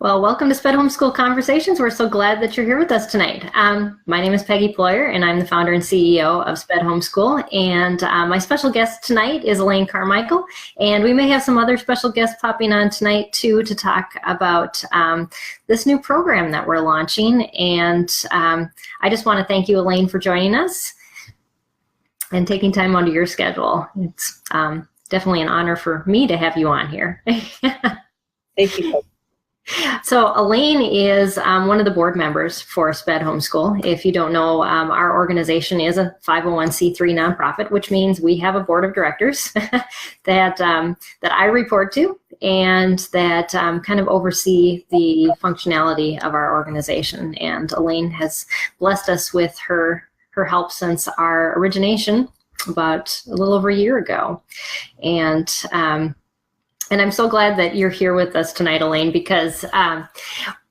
Well, welcome to SPED Homeschool Conversations. We're so glad that you're here with us tonight. My name is Peggy Ployhar, and I'm the founder and CEO of SPED Homeschool. And my special guest tonight is Elaine Carmichael. And we may have some other special guests popping on tonight, too, to talk about this new program that we're launching. And I just want to thank you, Elaine, for joining us and taking time out of your schedule. It's definitely an honor for me to have you on here. Thank you. So Elaine is one of the board members for SPED Homeschool. If you don't know, our organization is a 501c3 nonprofit, which means we have a board of directors that I report to and that kind of oversee the functionality of our organization. And Elaine has blessed us with her help since our origination about a little over a year ago. And I'm so glad that you're here with us tonight, Elaine, because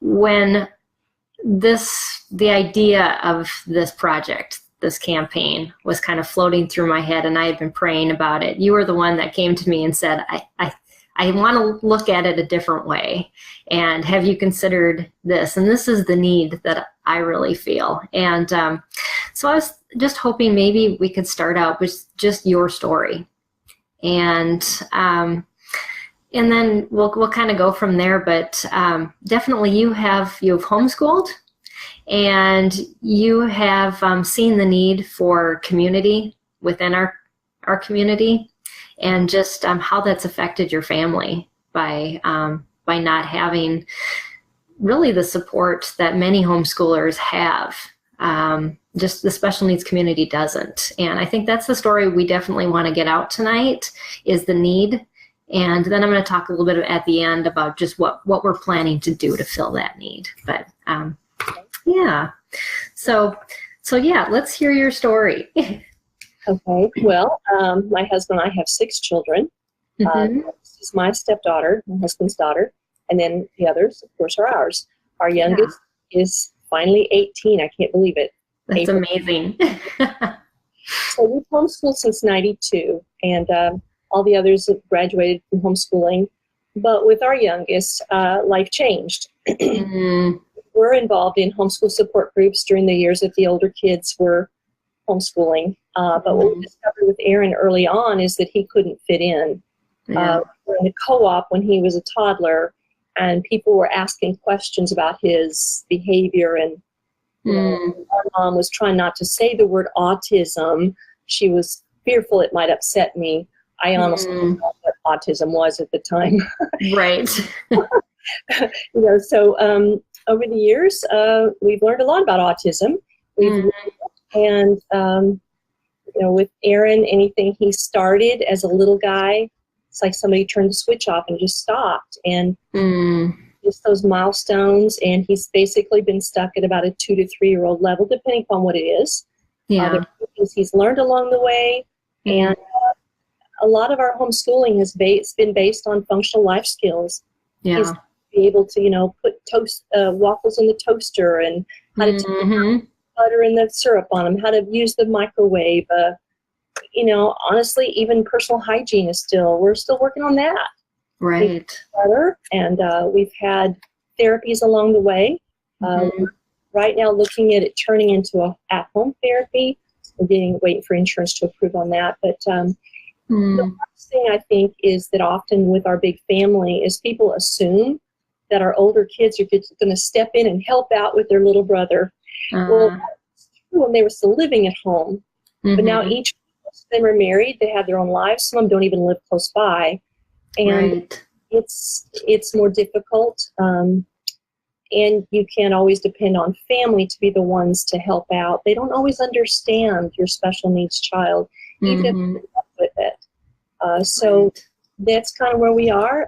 when the idea of this project, this campaign, was kind of floating through my head and I had been praying about it, you were the one that came to me and said, I want to look at it a different way. And have you considered this? And this is the need that I really feel. And so I was just hoping maybe we could start out with just your story. And then we'll kind of go from there, but definitely you have homeschooled, and you have seen the need for community within our community, and just how that's affected your family by not having really the support that many homeschoolers have. Just the special needs community doesn't, and I think that's the story we definitely want to get out tonight, is the need. And then I'm going to talk a little bit at the end about just what we're planning to do to fill that need. But yeah, so yeah, let's hear your story. Okay. Well, my husband and I have 6 children. This is my stepdaughter, my husband's daughter, and then the others, of course, are ours. Our youngest is finally 18. I can't believe it. That's amazing. So we've homeschooled since '92, and all the others have graduated from homeschooling. But with our youngest, life changed. We're involved in homeschool support groups during the years that the older kids were homeschooling. But what we discovered with Aaron early on is that he couldn't fit in. We're in a CoOp when he was a toddler, and people were asking questions about his behavior. And our mom was trying not to say the word autism. She was fearful it might upset me. I honestly didn't know what autism was at the time. Right. So over the years, we've learned a lot about autism. And, with Aaron, anything he started as a little guy, it's like somebody turned the switch off and just stopped. And just those milestones, and he's basically been stuck at about a 2 to 3 year old level, depending upon what it is. There are things he's learned along the way. And a lot of our homeschooling has been based on functional life skills. He's be able to, put waffles in the toaster, and how to take butter and the syrup on them, how to use the microwave. Honestly, even personal hygiene we're still working on that. Right. And we've had therapies along the way. Right now, looking at it turning into a at-home therapy. We're waiting for insurance to approve on that, but. The worst thing I think is that often with our big family is people assume that our older kids are just going to step in and help out with their little brother. Well, that's true when they were still living at home. But now each of them are married. They have their own lives. Some of them don't even live close by. And it's more difficult. And you can't always depend on family to be the ones to help out. They don't always understand your special needs child, even if you're up with it. So that's kind of where we are.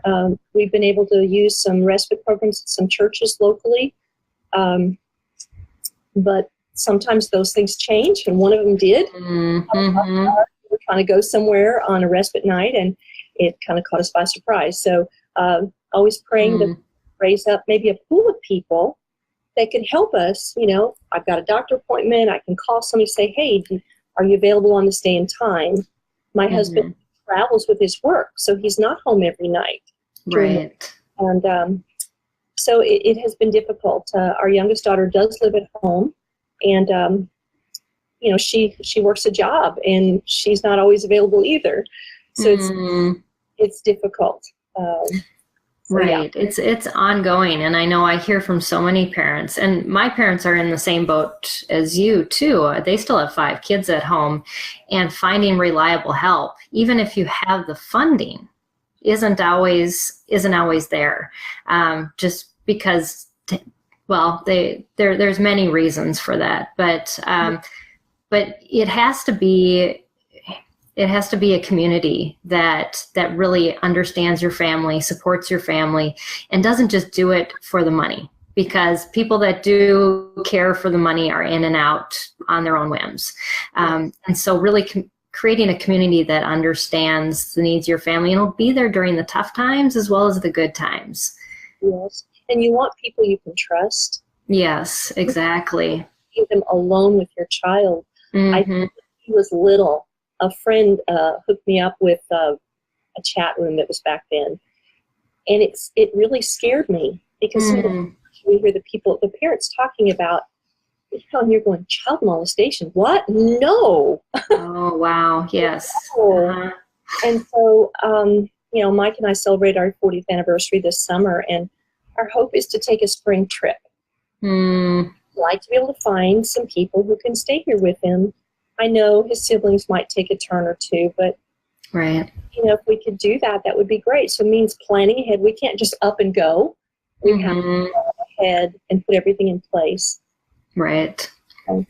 We've been able to use some respite programs at some churches locally. But sometimes those things change, and one of them did. We're trying to go somewhere on a respite night, and it kind of caught us by surprise. So always praying to raise up maybe a pool of people that can help us. I've got a doctor appointment. I can call somebody, say, hey, are you available on this day and time? My husband travels with his work, so he's not home every night. Right. And so it has been difficult. Our youngest daughter does live at home, and she works a job, and she's not always available either. So it's difficult. Right. Yeah. It's ongoing. And I know I hear from so many parents, and my parents are in the same boat as you too. They still have 5 kids at home, and finding reliable help, even if you have the funding, isn't always there. Just because, there's many reasons for that, but it has to be a community that really understands your family, supports your family, and doesn't just do it for the money, because people that do care for the money are in and out on their own whims. And so really creating a community that understands the needs of your family and will be there during the tough times as well as the good times. Yes. And you want people you can trust. Yes, exactly. Leave them alone with your child. Mm-hmm. I think he was little. A friend hooked me up with a chat room that was back then, and it really scared me, because we hear the parents talking about, and you're going, child molestation? What? No. Oh wow! Yes. And so, Mike and I celebrate our 40th anniversary this summer, and our hope is to take a spring trip. I'd like to be able to find some people who can stay here with him. I know his siblings might take a turn or two, but right. If we could do that, that would be great. So it means planning ahead. We can't just up and go. We have to plan ahead and put everything in place. Right.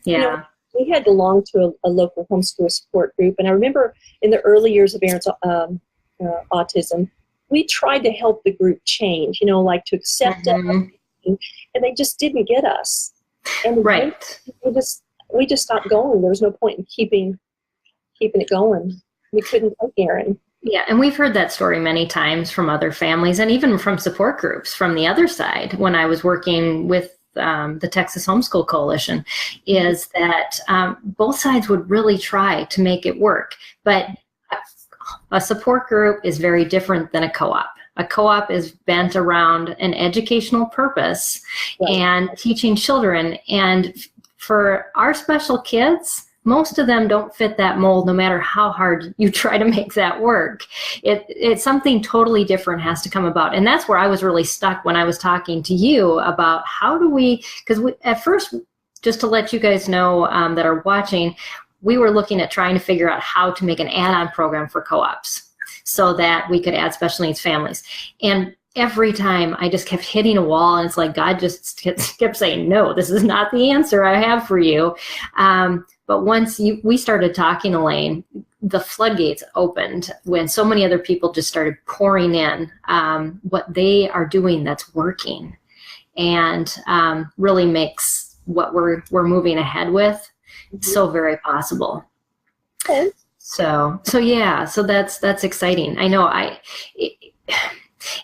Yeah. We had belonged to a local homeschool support group, and I remember in the early years of Aaron's autism, we tried to help the group change, like to accept us, and they just didn't get us. And right. We just stopped going. There was no point in keeping it going. We couldn't take Aaron. Yeah, and we've heard that story many times from other families, and even from support groups from the other side. When I was working with the Texas Homeschool Coalition, is that both sides would really try to make it work. But a support group is very different than a co-op. A co-op is bent around an educational purpose and teaching children. And for our special kids, most of them don't fit that mold, no matter how hard you try to make that work. It's something totally different has to come about. And that's where I was really stuck when I was talking to you about how do because at first, just to let you guys know that are watching, we were looking at trying to figure out how to make an add-on program for co-ops so that we could add special needs families. And every time I just kept hitting a wall, and it's like God just kept saying, no, this is not the answer I have for you. But once we started talking, Elaine, the floodgates opened when so many other people just started pouring in what they are doing that's working, and really makes what we're moving ahead with so very possible. Okay. So that's exciting. I know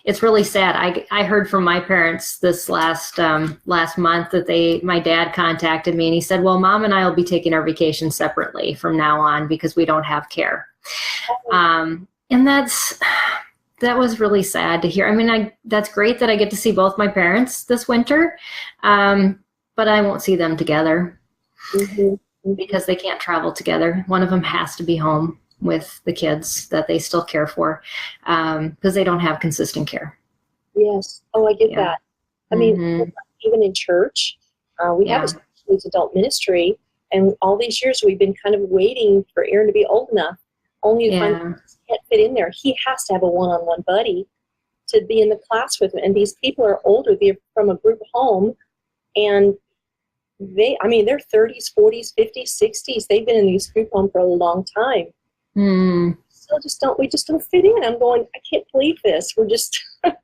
it's really sad. I heard from my parents this last month that my dad contacted me, and he said, well, Mom and I will be taking our vacation separately from now on because we don't have care. And that was really sad to hear. I mean, that's great that I get to see both my parents this winter, but I won't see them together because they can't travel together. One of them has to be home with the kids that they still care for, because they don't have consistent care. Yes. Oh, I get that. I mean, even in church, we have a special needs adult ministry, and all these years we've been kind of waiting for Aaron to be old enough, only to find he can't fit in there. He has to have a one-on-one buddy to be in the class with him. And these people are older. They're from a group home, and they're 30s, 40s, 50s, 60s. They've been in these group homes for a long time. So we just don't fit in. I'm going, I can't believe this. We're just, I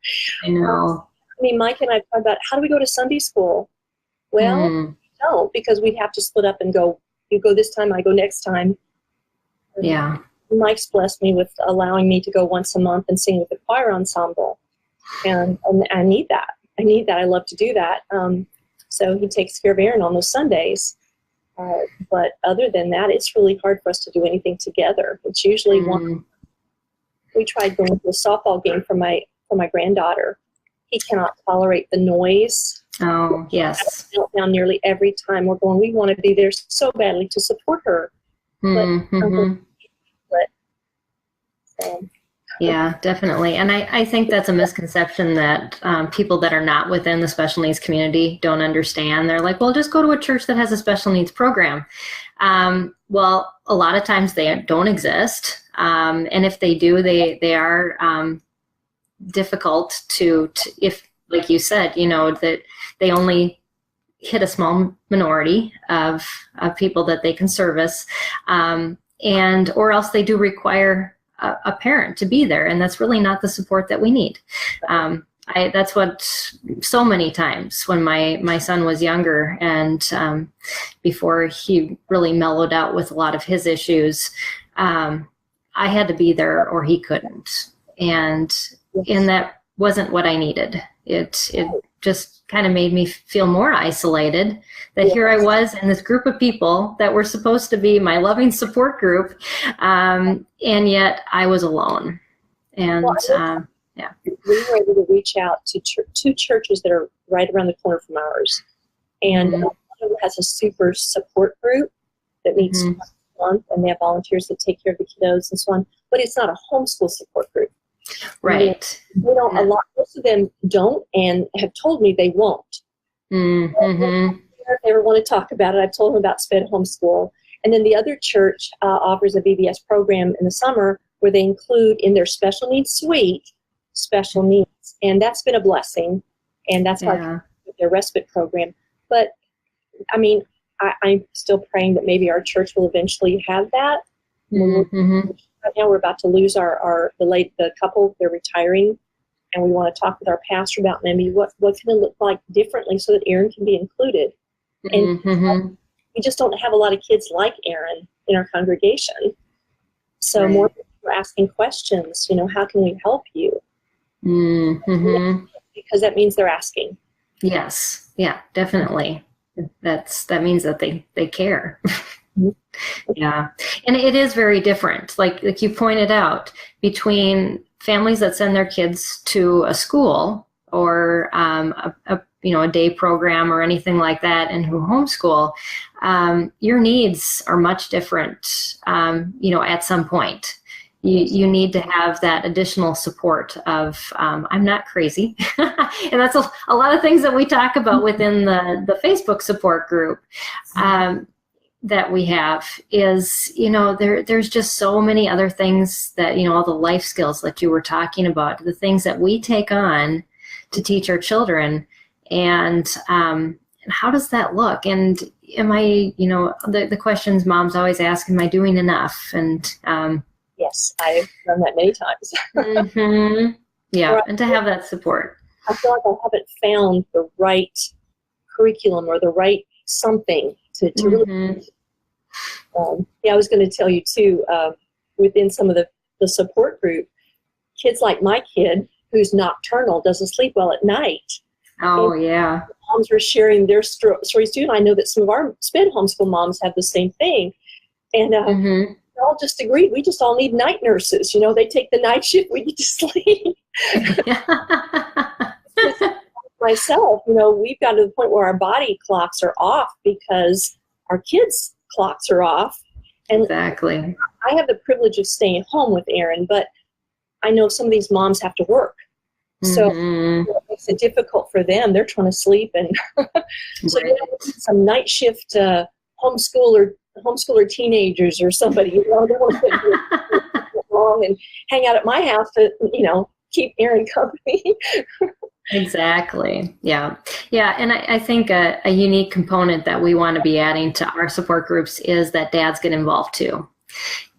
know. Mike and I talked about, how do we go to Sunday school? Well, no, because we'd have to split up and go, you go this time, I go next time. Yeah. Mike's blessed me with allowing me to go once a month and sing with the choir ensemble. And I need that. I love to do that. So he takes care of Aaron on those Sundays. But other than that, it's really hard for us to do anything together. It's usually one. We tried going to a softball game for my granddaughter, He cannot tolerate the noise. Oh, yes. Meltdown nearly every time we're going. We want to be there so badly to support her, Mm-hmm. but so. Yeah, definitely. And I think that's a misconception that people that are not within the special needs community don't understand. They're like, well, just go to a church that has a special needs program. Well, a lot of times they don't exist. And if they do, they are difficult to, if, like you said, that they only hit a small minority of people that they can service. And or else they do require a parent to be there, and that's really not the support that we need. That's what so many times when my son was younger and before he really mellowed out with a lot of his issues, I had to be there or he couldn't, and that wasn't what I needed. It just kind of made me feel more isolated, that here I was in this group of people that were supposed to be my loving support group, and yet I was alone. And yeah. We were able to reach out to two churches that are right around the corner from ours. And one of them has a super support group that meets once a month, and they have volunteers that take care of the kiddos and so on. But it's not a homeschool support group. Right. They don't. Most of them don't, and have told me they won't. Mm-hmm. If they ever want to talk about it, I've told them about SPED Homeschool. And then the other church offers a VBS program in the summer where they include in their special needs suite special needs, and that's been a blessing. And that's part of their respite program. But I mean, I'm still praying that maybe our church will eventually have that. Mm-hmm. Right now, we're about to lose the couple. They're retiring, and we want to talk with our pastor about maybe what can it look like differently so that Aaron can be included. And we just don't have a lot of kids like Aaron in our congregation. So more people are asking questions. How can we help you? Because that means they're asking. Yes. Yeah. Definitely. That means that they care. Yeah. And it is very different, like you pointed out, between families that send their kids to a school or a day program or anything like that, and who homeschool. Your needs are much different. At some point, you need to have that additional support of I'm not crazy, and that's a lot of things that we talk about within the Facebook support group. That we have is, there's just so many other things that, all the life skills that you were talking about, the things that we take on to teach our children, and how does that look? And am I, the questions moms always ask, am I doing enough? And yes, I've done that many times. Yeah, and to have that support. I feel like I haven't found the right curriculum or the right something to really. I was going to tell you too, within some of the support group, kids like my kid, who's nocturnal, doesn't sleep well at night. Oh, yeah. Moms are sharing their stories too, and I know that some of our SPED homeschool moms have the same thing. And we all just agreed, we just all need night nurses. They take the night shift, we get to sleep. Myself, we've got to the point where our body clocks are off because our kids' clocks are off. And exactly. I have the privilege of staying home with Aaron, but I know some of these moms have to work. So it makes it difficult for them. They're trying to sleep. And so some night shift homeschooler teenagers or somebody, they want to sit along and hang out at my house to, keep Aaron company. Exactly. Yeah. And I think a unique component that we want to be adding to our support groups is that dads get involved too.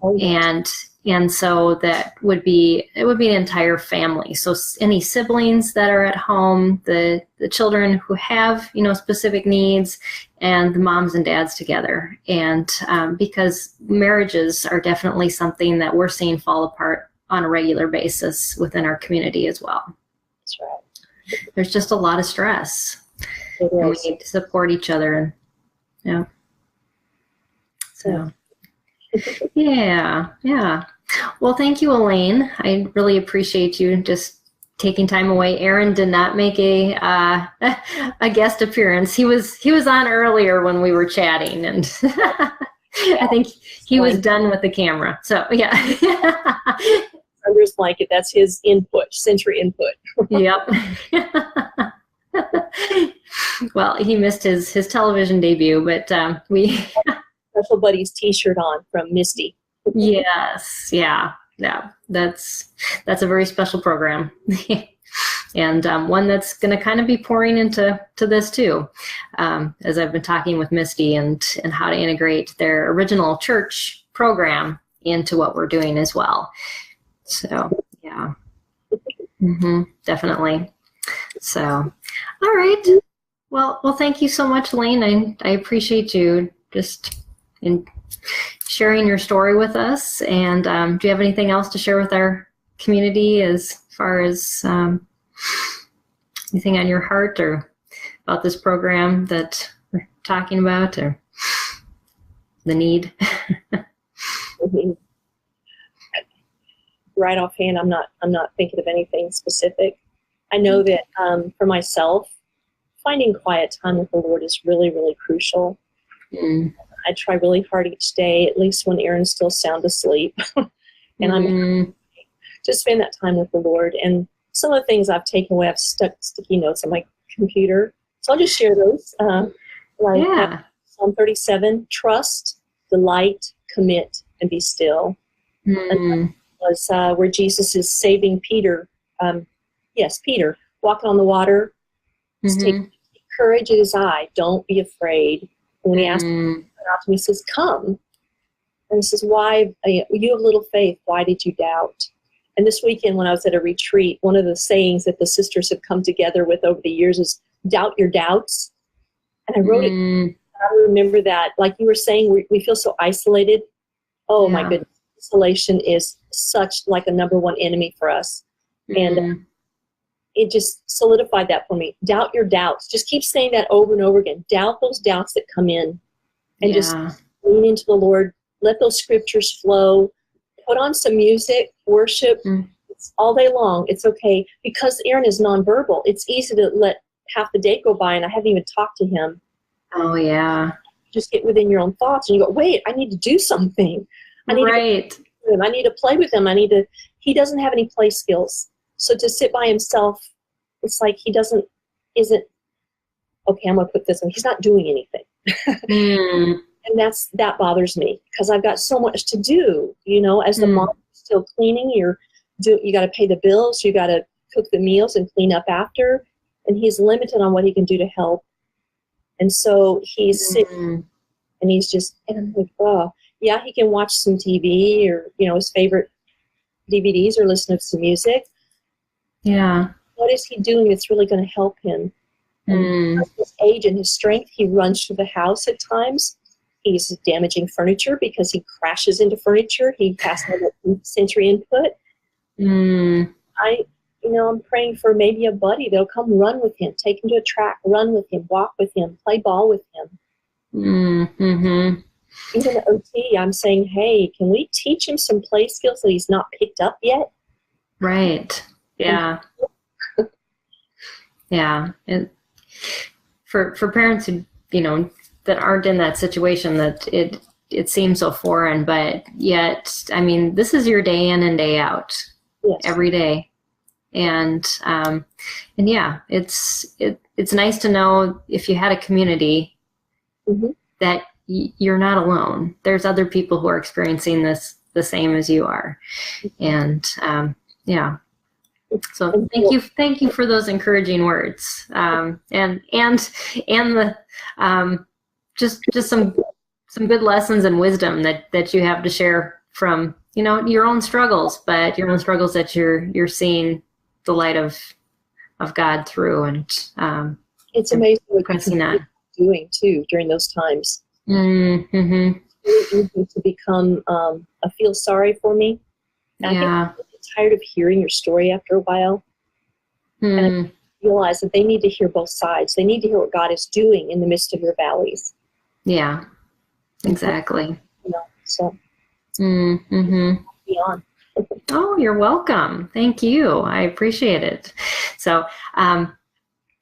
Oh, yeah. And so it would be an entire family. So any siblings that are at home, the children who have, specific needs, and the moms and dads together. And because marriages are definitely something that we're seeing fall apart on a regular basis within our community as well. That's right. There's just a lot of stress. And we need to support each other. And, So, yeah. Well, thank you, Elaine. I really appreciate you just taking time away. Aaron did not make a a guest appearance. He was on earlier when we were chatting, and I think he was done with the camera. So yeah. Others like it. That's his input, sensory input. Yep. Well, he missed his television debut, but we Special Buddies T-shirt on from Misty. Yes, yeah. That's a very special program, and one that's going to kind of be pouring into this too, as I've been talking with Misty and how to integrate their original church program into what we're doing as well. So yeah, definitely. So, all right. Well, thank you so much, Elaine. I appreciate you just in sharing your story with us. And do you have anything else to share with our community as far as anything on your heart or about this program that we're talking about, or the need? Right offhand, I'm not thinking of anything specific. I know that for myself, finding quiet time with the Lord is really, really crucial. I try really hard each day, at least when Aaron's still sound asleep, and I'm to spend that time with the Lord. And some of the things I've taken away, I've stuck sticky notes on my computer, so I'll just share those. Psalm 37: trust, delight, commit, and be still. And was where Jesus is saving Peter. Peter, walking on the water. Take courage, it is I. Don't be afraid. And when he asked him out to him, he says, "Come." And he says, "Why, you have little faith, why did you doubt?" And this weekend when I was at a retreat, one of the sayings that the sisters have come together with over the years is, "Doubt your doubts." And I wrote it. I remember that, like you were saying, we feel so isolated. Oh my goodness. Isolation is such like a number one enemy for us. And it just solidified that for me. Doubt your doubts. Just keep saying that over and over again. Doubt those doubts that come in, and just lean into the Lord. Let those scriptures flow. Put on some music, worship. It's all day long. It's okay. Because Aaron is nonverbal, it's easy to let half the day go by and I haven't even talked to him. Oh, yeah. Just get within your own thoughts and you go, wait, I need to do something. I need to play with him. He doesn't have any play skills. So to sit by himself, it's like isn't, okay, I'm going to put this in. He's not doing anything. And that bothers me because I've got so much to do, as the mom still cleaning, you got to pay the bills, you got to cook the meals and clean up after. And he's limited on what he can do to help. And so he's sitting and he's just, and I'm like, oh, yeah, he can watch some TV or, his favorite DVDs or listen to some music. Yeah. What is he doing that's really going to help him? And his age and his strength, he runs through the house at times. He's damaging furniture because he crashes into furniture. He has no sensory input. I'm praying for maybe a buddy that'll come run with him, take him to a track, run with him, walk with him, play ball with him. Even at OT, I'm saying, hey, can we teach him some play skills that he's not picked up yet? Right. Yeah. Yeah. And for parents who, that aren't in that situation, that it seems so foreign, but yet, this is your day in and day out. Yes. Every day. And yeah, it's nice to know if you had a community that you're not alone. There's other people who are experiencing this the same as you are. And yeah. So thank you for those encouraging words. And the just some good lessons and wisdom that you have to share from, your own struggles, but your own struggles that you're seeing the light of God through, and it's amazing what you're doing too during those times. It's really easy to become feel sorry for me. And I think I'm tired of hearing your story after a while, and I realize that they need to hear both sides. They need to hear what God is doing in the midst of your valleys. Yeah, exactly. So beyond. Oh, you're welcome. Thank you. I appreciate it. So,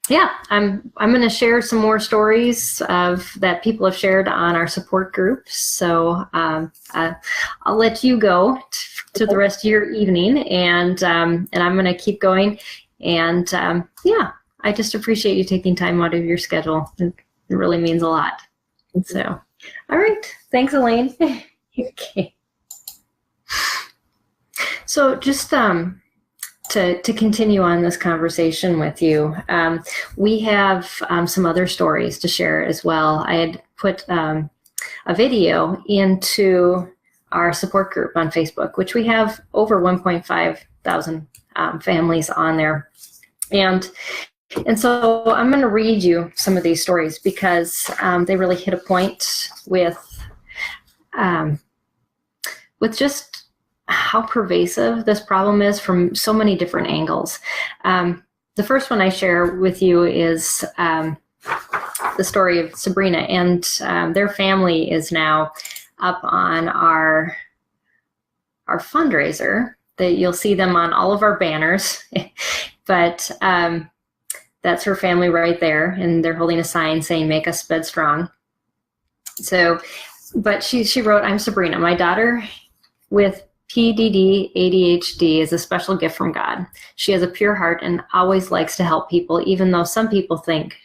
yeah, I'm going to share some more stories that people have shared on our support group. So I'll let you go to the rest of your evening, and I'm going to keep going. And yeah, I just appreciate you taking time out of your schedule. It really means a lot. So, all right, thanks, Elaine. Okay. So just to continue on this conversation with you, we have some other stories to share as well. I had put a video into our support group on Facebook, which we have over 1.5 thousand families on there. And so I'm going to read you some of these stories because they really hit a point with just how pervasive this problem is from so many different angles. The first one I share with you is the story of Sabrina, and their family is now up on our fundraiser. You'll see them on all of our banners, but that's her family right there, and they're holding a sign saying, "Make us SPED strong." So, but she wrote, "I'm Sabrina. My daughter with PDD ADHD is a special gift from God. She has a pure heart and always likes to help people, even though some people think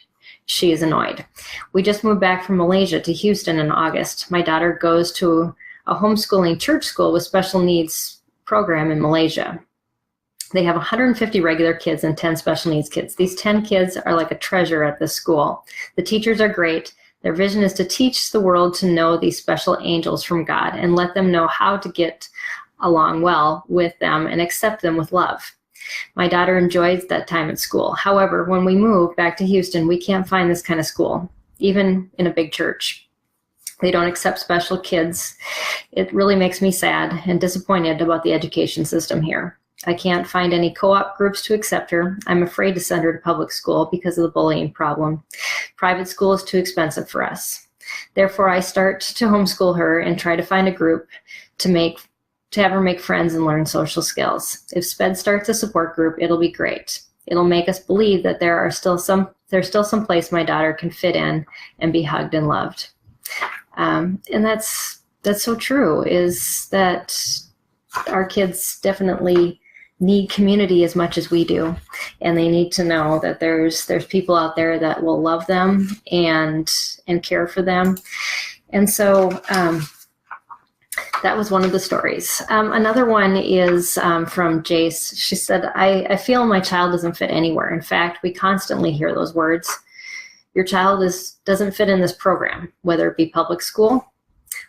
she is annoyed. We just moved back from Malaysia to Houston in August. My daughter goes to a homeschooling church school with special needs program in Malaysia. They have 150 regular kids and 10 special needs kids. These 10 kids are like a treasure at this school. The teachers are great. Their vision is to teach the world to know these special angels from God and let them know how to get along well with them and accept them with love. My daughter enjoys that time at school. However, when we move back to Houston, we can't find this kind of school, even in a big church. They don't accept special kids. It really makes me sad and disappointed about the education system here. I can't find any co-op groups to accept her. I'm afraid to send her to public school because of the bullying problem. Private school is too expensive for us. Therefore, I start to homeschool her and try to find a group to have her make friends and learn social skills. If SPED starts a support group, it'll be great. It'll make us believe that there's still some place my daughter can fit in and be hugged and loved." And that's so true, is that our kids definitely need community as much as we do, and they need to know that there's people out there that will love them and care for them. And so that was one of the stories. Another one is from Jace. She said, I feel my child doesn't fit anywhere. In fact, we constantly hear those words. Your child doesn't fit in this program, whether it be public school,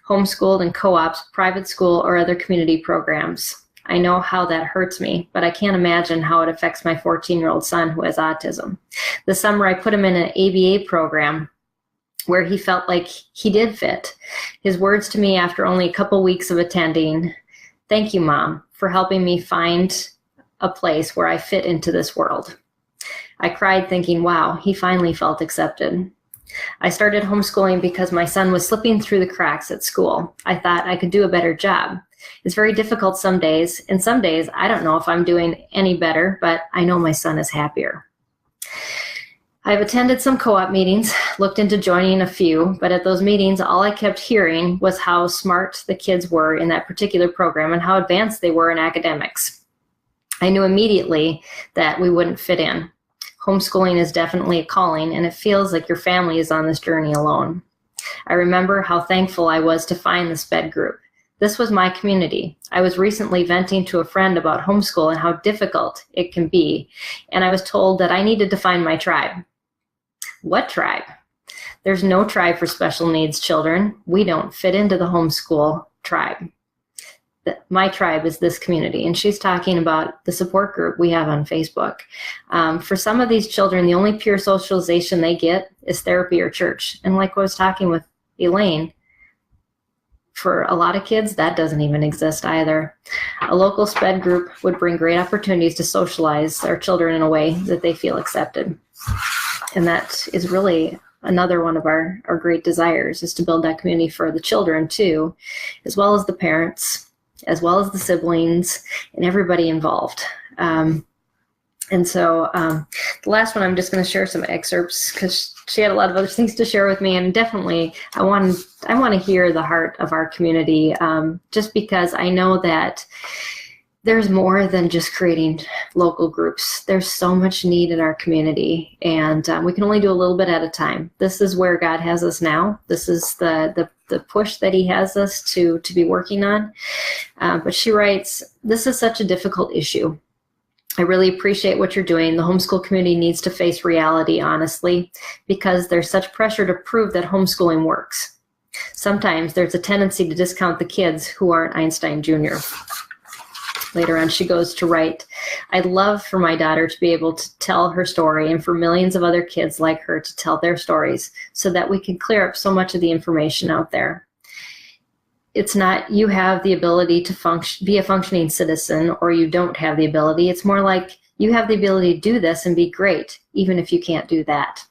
homeschooled and co-ops, private school, or other community programs. I know how that hurts me, but I can't imagine how it affects my 14-year-old son who has autism. This summer, I put him in an ABA program where he felt like he did fit. His words to me after only a couple weeks of attending, "Thank you, Mom, for helping me find a place where I fit into this world." I cried thinking, wow, he finally felt accepted. I started homeschooling because my son was slipping through the cracks at school. I thought I could do a better job. It's very difficult some days, and some days I don't know if I'm doing any better, but I know my son is happier. I've attended some co-op meetings, looked into joining a few, but at those meetings, all I kept hearing was how smart the kids were in that particular program and how advanced they were in academics. I knew immediately that we wouldn't fit in. Homeschooling is definitely a calling, and it feels like your family is on this journey alone. I remember how thankful I was to find the SPED group. This was my community. I was recently venting to a friend about homeschool and how difficult it can be, and I was told that I needed to find my tribe. What tribe? There's no tribe for special needs children. We don't fit into the homeschool tribe. My tribe is this community, and she's talking about the support group we have on Facebook. For some of these children, the only pure socialization they get is therapy or church. And like I was talking with Elaine, for a lot of kids, that doesn't even exist either. A local SPED group would bring great opportunities to socialize their children in a way that they feel accepted. And that is really another one of our great desires, is to build that community for the children too, as well as the parents as well as the siblings and everybody involved. And so the last one, I'm just going to share some excerpts because she had a lot of other things to share with me. And definitely, I want to hear the heart of our community, just because I know that there's more than just creating local groups. There's so much need in our community, and we can only do a little bit at a time. This is where God has us now. This is the push that he has us to be working on. But she writes, "This is such a difficult issue. I really appreciate what you're doing. The homeschool community needs to face reality, honestly, because there's such pressure to prove that homeschooling works. Sometimes there's a tendency to discount the kids who aren't Einstein Jr." Later on, she goes to write, "I'd love for my daughter to be able to tell her story and for millions of other kids like her to tell their stories so that we can clear up so much of the information out there. It's not you have the ability to be a functioning citizen or you don't have the ability. It's more like you have the ability to do this and be great, even if you can't do that."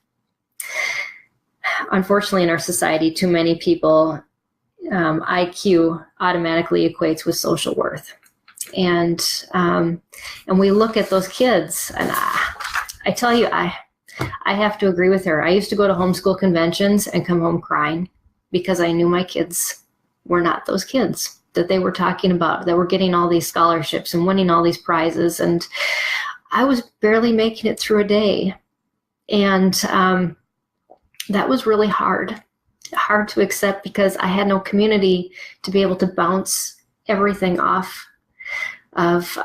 Unfortunately, in our society, too many people, IQ automatically equates with social worth. And we look at those kids, and I tell you, I have to agree with her. I used to go to homeschool conventions and come home crying because I knew my kids were not those kids that they were talking about, that were getting all these scholarships and winning all these prizes. And I was barely making it through a day. And that was really hard to accept because I had no community to be able to bounce everything off of,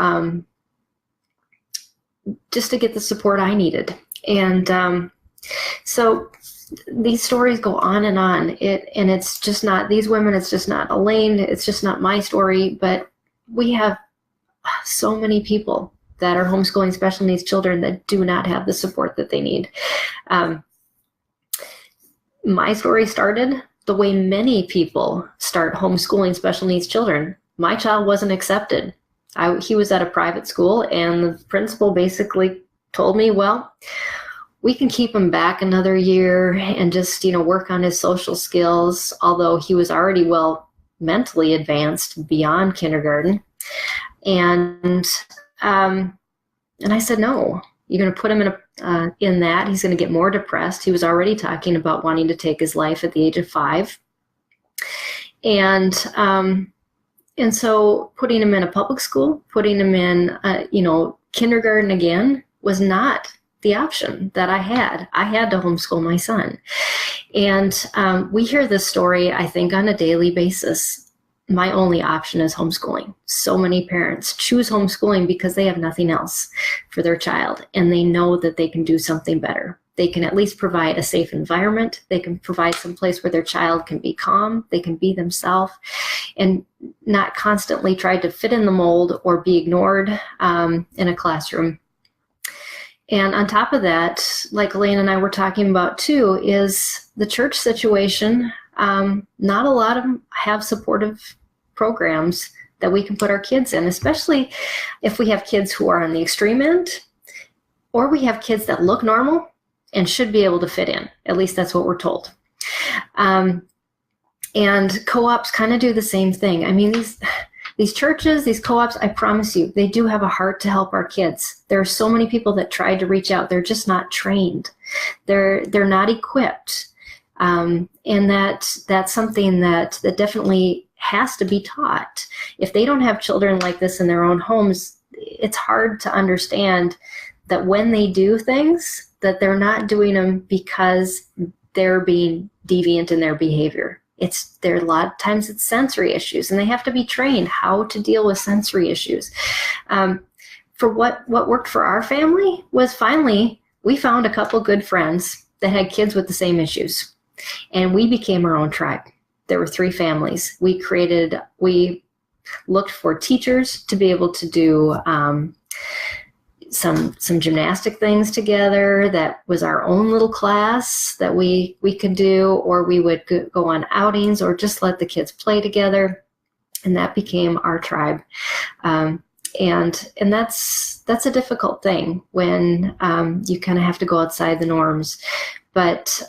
just to get the support I needed. And so these stories go on and on. And it's just not these women, it's just not Elaine, it's just not my story, but we have so many people that are homeschooling special needs children that do not have the support that they need. My story started the way many people start homeschooling special needs children. My child wasn't accepted. He was at a private school, and the principal basically told me, well, we can keep him back another year and just, work on his social skills, although he was already well mentally advanced beyond kindergarten. And I said, no, you're going to put him in that. He's going to get more depressed. He was already talking about wanting to take his life at the age of 5. And so putting him in a public school, putting him in, kindergarten again was not the option that I had. I had to homeschool my son. And we hear this story, I think, on a daily basis. My only option is homeschooling. So many parents choose homeschooling because they have nothing else for their child, and they know that they can do something better. They can at least provide a safe environment. They can provide some place where their child can be calm. They can be themselves and not constantly try to fit in the mold or be ignored in a classroom. And on top of that, like Elaine and I were talking about too, is the church situation. Not a lot of them have supportive programs that we can put our kids in, especially if we have kids who are on the extreme end, or we have kids that look normal and should be able to fit in. At least that's what we're told. And co-ops kind of do the same thing. I mean, these churches, these co-ops, I promise you, they do have a heart to help our kids. There are so many people that tried to reach out. They're just not trained. They're not equipped. And that's something that definitely has to be taught. If they don't have children like this in their own homes, it's hard to understand that when they do things, that they're not doing them because they're being deviant in their behavior. A lot of times it's sensory issues, and they have to be trained how to deal with sensory issues. For what worked for our family was finally we found a couple good friends that had kids with the same issues, and we became our own tribe. There were 3 families. We looked for teachers to be able to do some gymnastic things together. That was our own little class that we could do, or we would go on outings or just let the kids play together. And that became our tribe. And that's a difficult thing when you kind of have to go outside the norms. But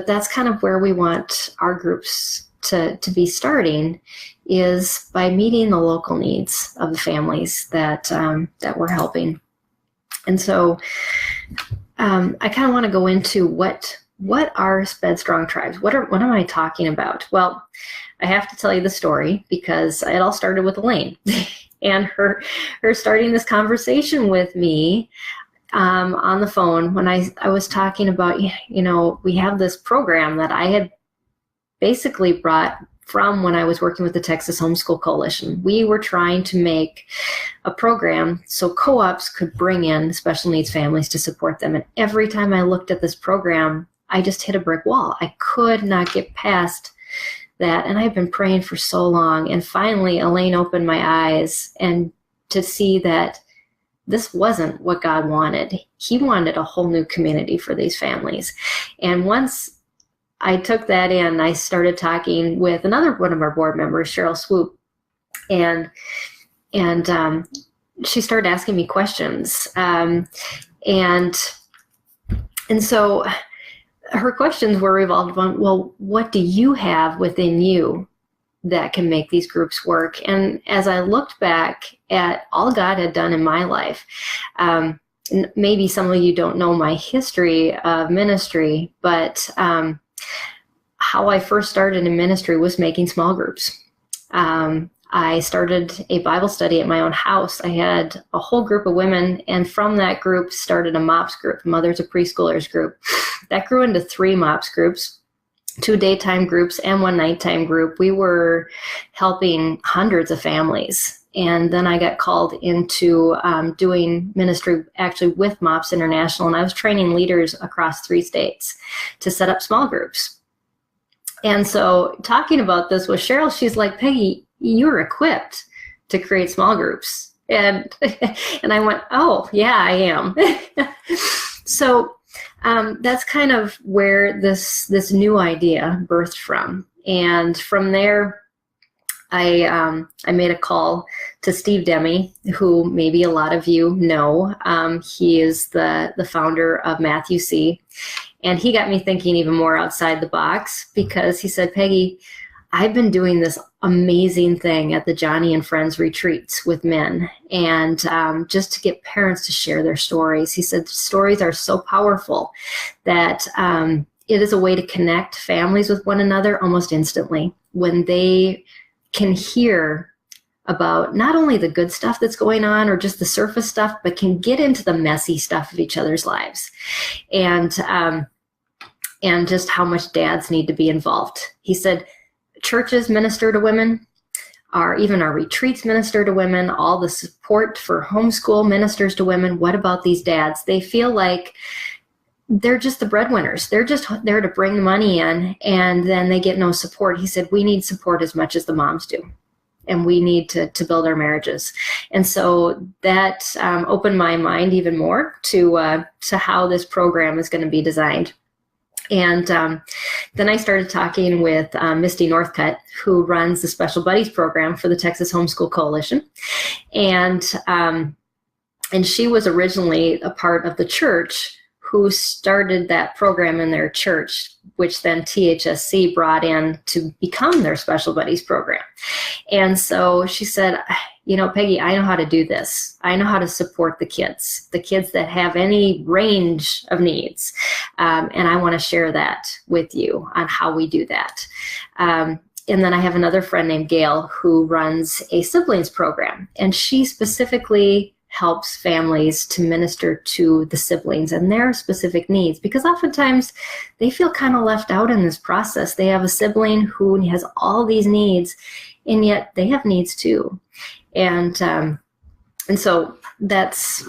that's kind of where we want our groups to be starting is by meeting the local needs of the families that we're helping. And so I kind of want to go into what are SPED Strong Tribes? What am I talking about? Well, I have to tell you the story because it all started with Elaine and her starting this conversation with me on the phone when I was talking about, we have this program that I had basically brought from when I was working with the Texas Homeschool Coalition. We were trying to make a program so co-ops could bring in special needs families to support them. And every time I looked at this program, I just hit a brick wall. I could not get past that. And I've been praying for so long. And finally, Elaine opened my eyes and to see that this wasn't what God wanted. He wanted a whole new community for these families. And once I took that in, I started talking with another one of our board members, Cheryl Swoop, and she started asking me questions. And so her questions were revolved around, well, what do you have within you that can make these groups work? And as I looked back at all God had done in my life, maybe some of you don't know my history of ministry, but how I first started in ministry was making small groups. I started a Bible study at my own house. I had a whole group of women, and from that group started a MOPS group, Mothers of Preschoolers group. That grew into 3 MOPS groups, 2 daytime groups and 1 nighttime group. We were helping hundreds of families. And then I got called into doing ministry actually with MOPS International, and I was training leaders across 3 states to set up small groups. And so talking about this with Cheryl, she's like, Peggy, you're equipped to create small groups. And I went, oh, yeah, I am. So that's kind of where this new idea birthed from. And from there, I made a call to Steve Demme, who maybe a lot of you know. He is the founder of Matthew C. And he got me thinking even more outside the box because he said, Peggy, I've been doing this amazing thing at the Johnny and Friends retreats with men, and just to get parents to share their stories. He said stories are so powerful that it is a way to connect families with one another almost instantly when they can hear about not only the good stuff that's going on or just the surface stuff, but can get into the messy stuff of each other's lives. And just how much dads need to be involved. He said, churches minister to women, even our retreats minister to women, all the support for homeschool ministers to women. What about these dads? They feel like they're just the breadwinners. They're just there to bring the money in, and then they get no support. He said, we need support as much as the moms do, and we need to build our marriages. And so that opened my mind even more to how this program is going to be designed. And then I started talking with Misty Northcutt, who runs the Special Buddies program for the Texas Homeschool Coalition. And she was originally a part of the church who started that program in their church, which then THSC brought in to become their Special Buddies program. And so she said, Peggy, I know how to do this. I know how to support the kids that have any range of needs. And I want to share that with you on how we do that. And then I have another friend named Gail who runs a siblings program, and she specifically helps families to minister to the siblings and their specific needs, because oftentimes they feel kind of left out in this process. They have a sibling who has all these needs, and yet they have needs too. And so that's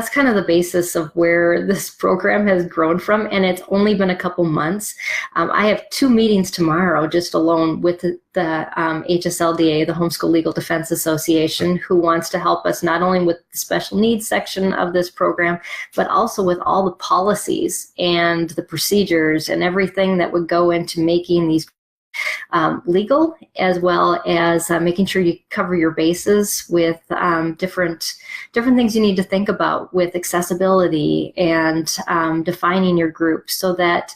kind of the basis of where this program has grown from, and it's only been a couple months. I have 2 meetings tomorrow just alone with the HSLDA, the Homeschool Legal Defense Association, who wants to help us not only with the special needs section of this program, but also with all the policies and the procedures and everything that would go into making these legal, as well as making sure you cover your bases with different things you need to think about with accessibility and defining your group so that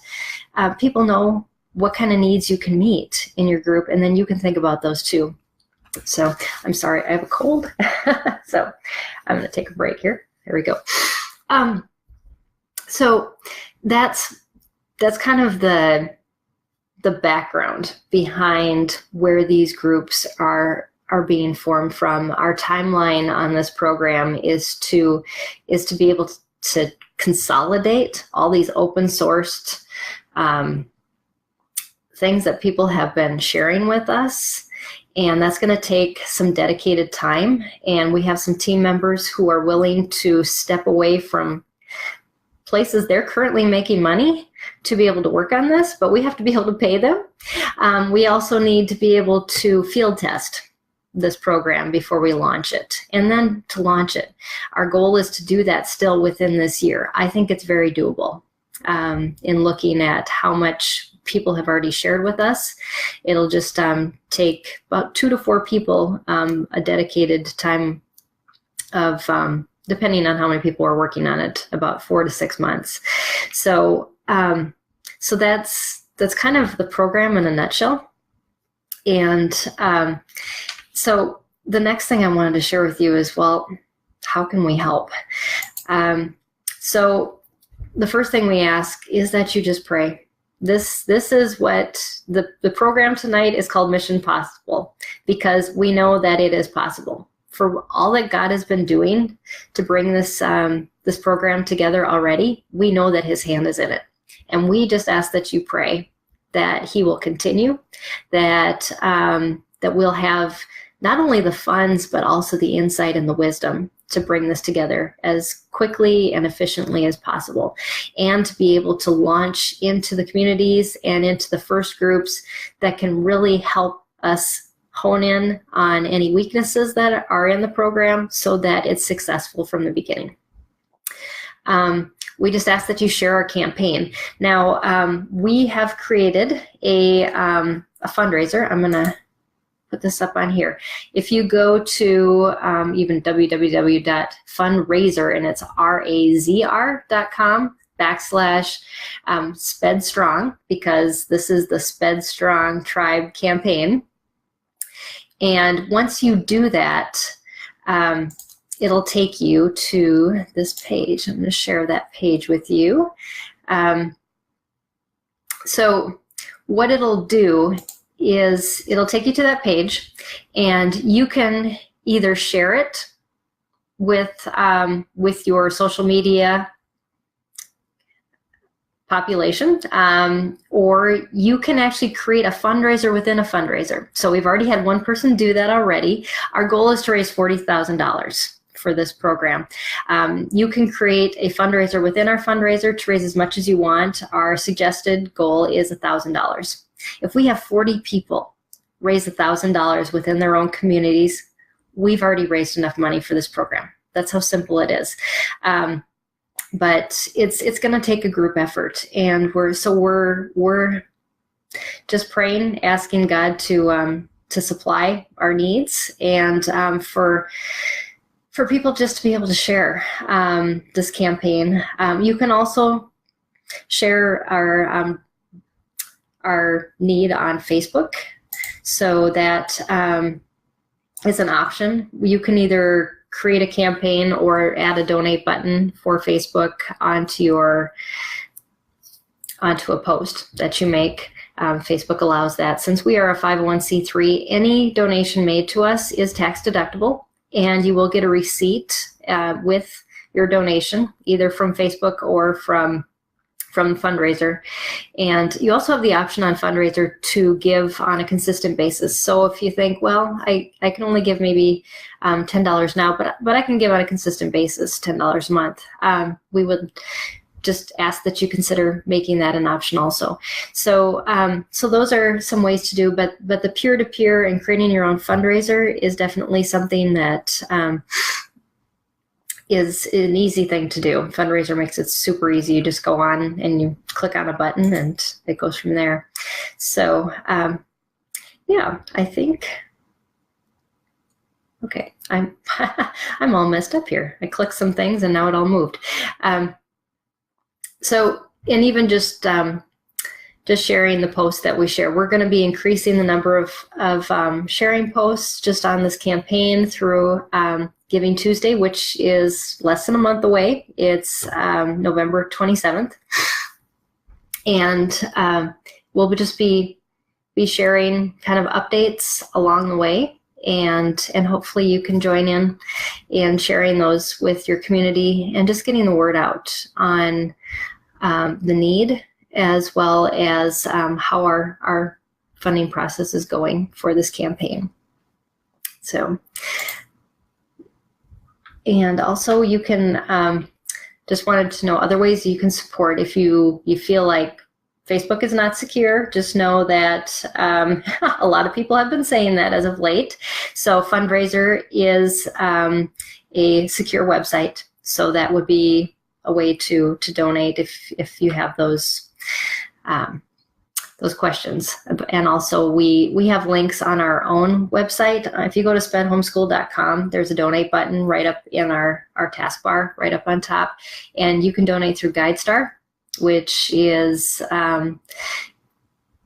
people know what kind of needs you can meet in your group, and then you can think about those too. So I'm sorry, I have a cold. So I'm going to take a break here. There we go. So that's kind of the background behind where these groups are being formed from. Our timeline on this program is to be able to consolidate all these open sourced things that people have been sharing with us. And that's going to take some dedicated time. And we have some team members who are willing to step away from places they're currently making money to be able to work on this, but we have to be able to pay them. We also need to be able to field test this program before we launch it, and then to launch it. Our goal is to do that still within this year. I think it's very doable in looking at how much people have already shared with us. It'll just take about 2 to 4 people a dedicated time of, depending on how many people are working on it, about 4 to 6 months. So that's kind of the program in a nutshell. And so the next thing I wanted to share with you is, well, how can we help? So the first thing we ask is that you just pray. This is what the program tonight is called Mission Possible, because we know that it is possible. For all that God has been doing to bring this this program together already, we know that His hand is in it. And we just ask that you pray that He will continue, that we'll have not only the funds, but also the insight and the wisdom to bring this together as quickly and efficiently as possible, and to be able to launch into the communities and into the first groups that can really help us hone in on any weaknesses that are in the program so that it's successful from the beginning. We just ask that you share our campaign. Now, we have created a fundraiser. I'm going to put this up on here. If you go to even www.fundraiser, and it's razr.com/SPED Strong, because this is the SPED Strong Tribe campaign. And once you do that, it'll take you to this page. I'm going to share that page with you. So what it'll do is it'll take you to that page, and you can either share it with your social media population, or you can actually create a fundraiser within a fundraiser. So we've already had one person do that already. Our goal is to raise $40,000 for this program. You can create a fundraiser within our fundraiser to raise as much as you want. Our suggested goal is $1,000. If we have 40 people raise $1,000 within their own communities, we've already raised enough money for this program. That's how simple it is. But it's going to take a group effort, and we're just praying, asking God to supply our needs, and for people just to be able to share this campaign. You can also share our need on Facebook, so that is an option. You can either create a campaign or add a donate button for Facebook onto a post that you make. Facebook allows that. Since we are a 501c3, any donation made to us is tax deductible, and you will get a receipt with your donation, either from Facebook or from fundraiser. And you also have the option on fundraiser to give on a consistent basis. So if you think, well, I can only give maybe $10 now, but I can give on a consistent basis $10 a month, we would just ask that you consider making that an option also. So so those are some ways to do, but the peer-to-peer and creating your own fundraiser is definitely something that is an easy thing to do. Fundraiser makes it super easy. You just go on and you click on a button, and it goes from there. So yeah, I think, okay, I'm I'm all messed up here. I clicked some things and now it all moved. So, and even just just sharing the posts that we share. We're going to be increasing the number of sharing posts just on this campaign through Giving Tuesday, which is less than a month away. It's November 27th. And we'll just be sharing kind of updates along the way. And hopefully you can join in sharing those with your community and just getting the word out on the need, as well as how our funding process is going for this campaign. So, and also you can, just wanted to know other ways you can support. If you feel like Facebook is not secure, just know that a lot of people have been saying that as of late. So Fundraiser is a secure website. So that would be a way to donate if you have those questions. And also we have links on our own website. If you go to spedhomeschool.com, there's a donate button right up in our taskbar, right up on top. And you can donate through GuideStar, which is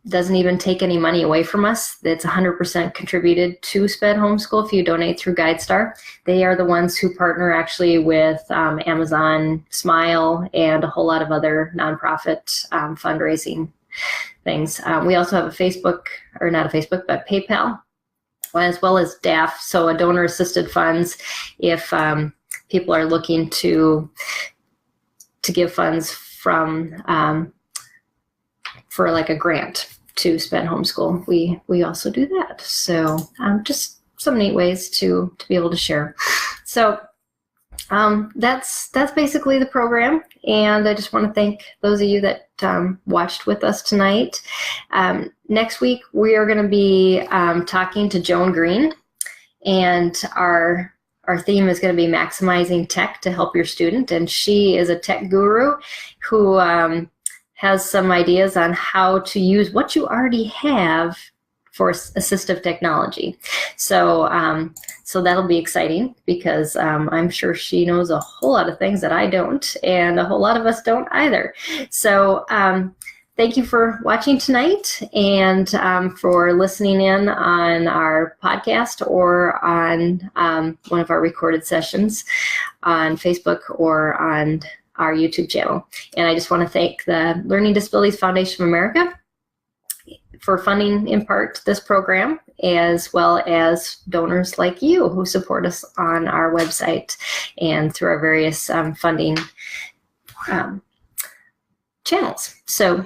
doesn't even take any money away from us. It's 100% contributed to SPED Homeschool if you donate through GuideStar. They are the ones who partner actually with Amazon, Smile, and a whole lot of other nonprofit fundraising things. We also have a Facebook, or not a Facebook, but PayPal, as well as DAF, so a donor-assisted funds if people are looking to give funds from for like a grant to SPED Homeschool. We also do that. So just some neat ways to be able to share. So that's basically the program, and I just want to thank those of you that watched with us tonight. Next week we are going to be talking to Joan Green, and our theme is going to be maximizing tech to help your student, and she is a tech guru who has some ideas on how to use what you already have for assistive technology. So so that'll be exciting, because I'm sure she knows a whole lot of things that I don't, and a whole lot of us don't either. So thank you for watching tonight, and for listening in on our podcast or on one of our recorded sessions on Facebook or on our YouTube channel. And I just want to thank the Learning Disabilities Foundation of America for funding in part this program, as well as donors like you who support us on our website and through our various funding channels. So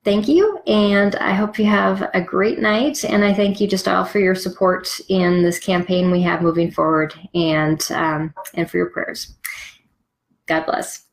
thank you, and I hope you have a great night, and I thank you just all for your support in this campaign we have moving forward, and for your prayers. God bless.